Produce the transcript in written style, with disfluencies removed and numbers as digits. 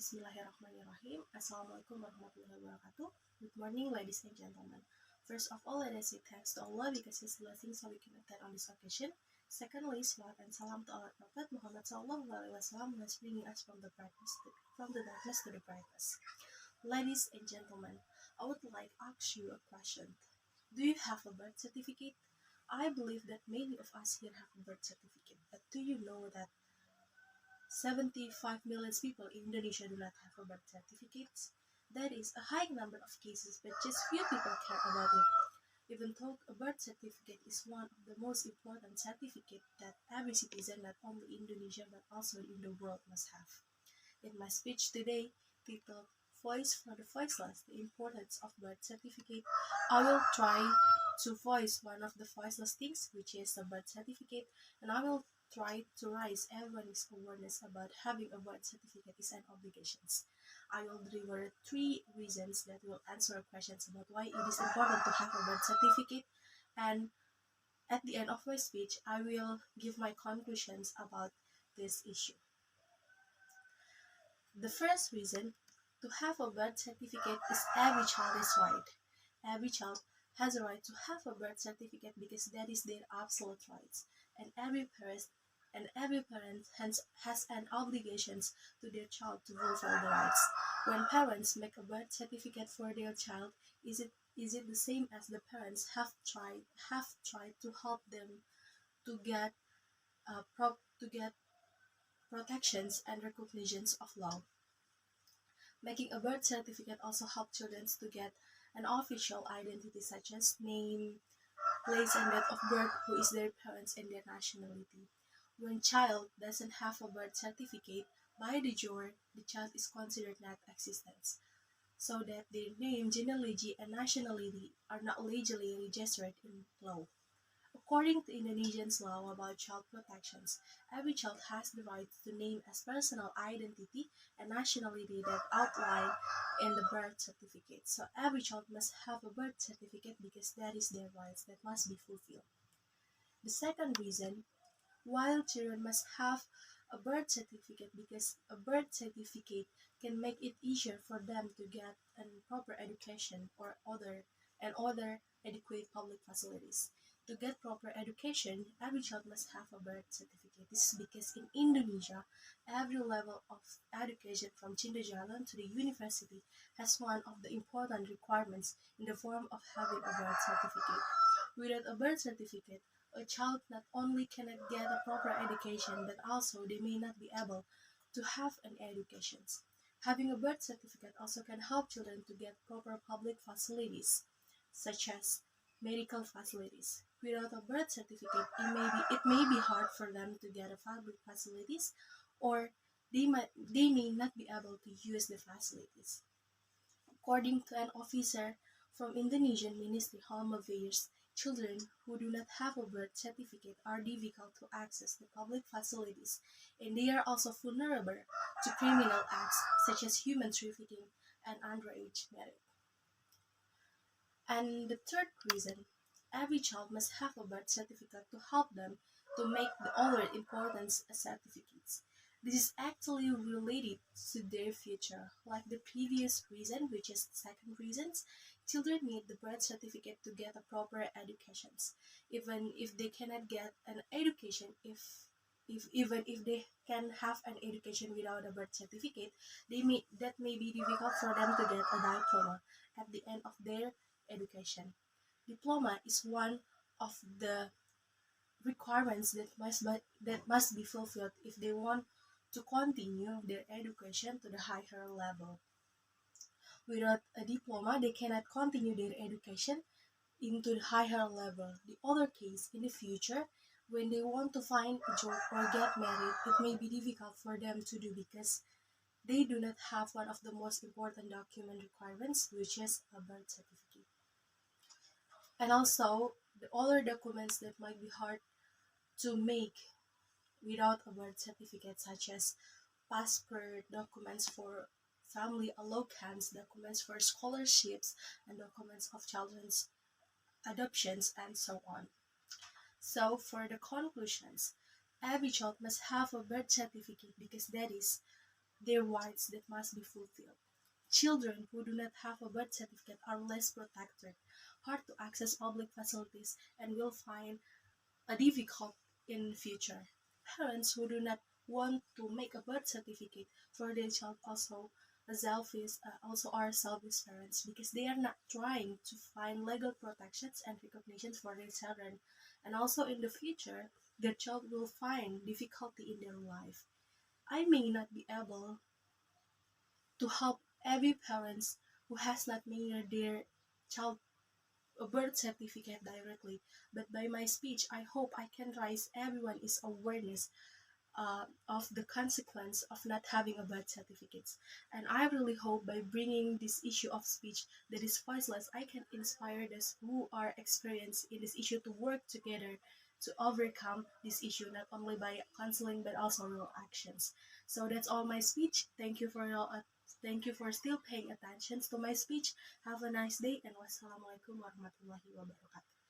Bismillahirrahmanirrahim. Assalamualaikum warahmatullahi wabarakatuh. Good morning, ladies and gentlemen. First of all, let us say thanks to Allah because His blessings so we can attend on this occasion. Secondly, salawat and salam to our Prophet Muhammad Sallallahu Alaihi Wasallam, who is bringing us from the darkness to the brightness. Ladies and gentlemen, I would like to ask you a question. Do you have a birth certificate? I believe that many of us here have a birth certificate, but do you know that 75 million people in Indonesia do not have a birth certificate? That is a high number of cases, but just few people care about it. Even though a birth certificate is one of the most important certificates that every citizen, not only in Indonesia but also in the world, must have. In my speech today, titled Voice for the Voiceless, the importance of birth certificate, I will try to voice one of the voiceless things, which is the birth certificate, and I will try to raise everyone's awareness about having a birth certificate is an obligation. I will deliver 3 reasons that will answer questions about why it is important to have a birth certificate, and at the end of my speech, I will give my conclusions about this issue. The first reason to have a birth certificate is every child is right. Every child has a right to have a birth certificate because that is their absolute rights, and every parent has an obligation to their child to fulfill the rights. When parents make a birth certificate for their child, is it the same as the parents have tried to help them to get protections and recognitions of law? Making a birth certificate also helps children to get an official identity such as name, place and date of birth, who is their parents, and their nationality. When child doesn't have a birth certificate, by de jure, the child is considered not existent, so that their name, genealogy, and nationality are not legally registered in law. According to Indonesian's law about child protections, every child has the right to name as personal identity and nationality that outline in the birth certificate. So every child must have a birth certificate because that is their rights that must be fulfilled. The second reason why children must have a birth certificate because a birth certificate can make it easier for them to get a proper education or other adequate public facilities. To get proper education, every child must have a birth certificate. This is because in Indonesia, every level of education from kindergarten to the university has one of the important requirements in the form of having a birth certificate. Without a birth certificate, a child not only cannot get a proper education, but also they may not be able to have an education. Having a birth certificate also can help children to get proper public facilities, such as medical facilities. Without a birth certificate, it may be hard for them to get a public facilities, or they may not be able to use the facilities. According to an officer from Indonesian Ministry Home Affairs, children who do not have a birth certificate are difficult to access the public facilities, and they are also vulnerable to criminal acts such as human trafficking and underage marriage. And the third reason, every child must have a birth certificate to help them to make the other important certificates. This is actually related to their future. Like the previous reason, which is the second reason, children need the birth certificate to get a proper education. Even if they cannot get an education, even if they can have an education without a birth certificate, that may be difficult for them to get a diploma at the end of their education. Diploma is one of the requirements that must be fulfilled if they want to continue their education to the higher level. Without a diploma, they cannot continue their education into the higher level. The other case, in the future, when they want to find a job or get married, it may be difficult for them to do because they do not have one of the most important document requirements, which is a birth certificate. And also, the other documents that might be hard to make without a birth certificate, such as passport, documents for family allotments, documents for scholarships, and documents of children's adoptions, and so on. So, for the conclusions, every child must have a birth certificate because that is their rights that must be fulfilled. Children who do not have a birth certificate are less protected, hard to access public facilities, and will find a difficult in future. Parents who do not want to make a birth certificate for their child also are selfish parents because they are not trying to find legal protections and recognitions for their children, and also in the future their child will find difficulty in their life. I may not be able to help every parents who has not made their child a birth certificate directly, but by my speech, I hope I can raise everyone's awareness of the consequence of not having a birth certificate. And I really hope by bringing this issue of speech that is voiceless, I can inspire those who are experienced in this issue to work together to overcome this issue, not only by counseling but also real actions. So that's all my speech. Thank you for still paying attention to my speech. Have a nice day and wassalamualaikum warahmatullahi wabarakatuh.